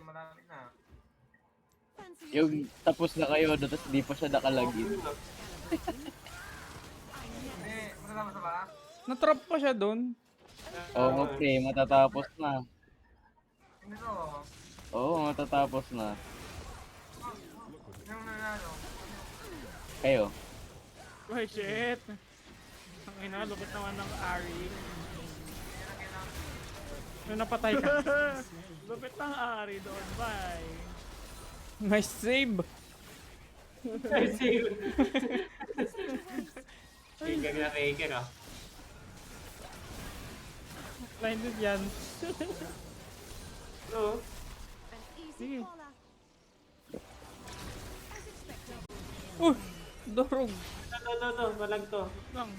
Malalim na. Yung tapos na kayo, tapos di pa siya nakalagin. Hindi, masasama sa ba? Natrap pa siya doon. Oh, okay, matatapos na. Hindi to. Oo, matatapos na. Yung nanalo. Kayo. Ay, shit. Ang ina, lupit naman ng Ari. May napatay ka. Lupit ng Ari doon, bye. Nice save. Ay, save. Ay, ganyan na Raker ah. Blinded yan. Oo. Sige. Dorog. Ito, malag to. Lang.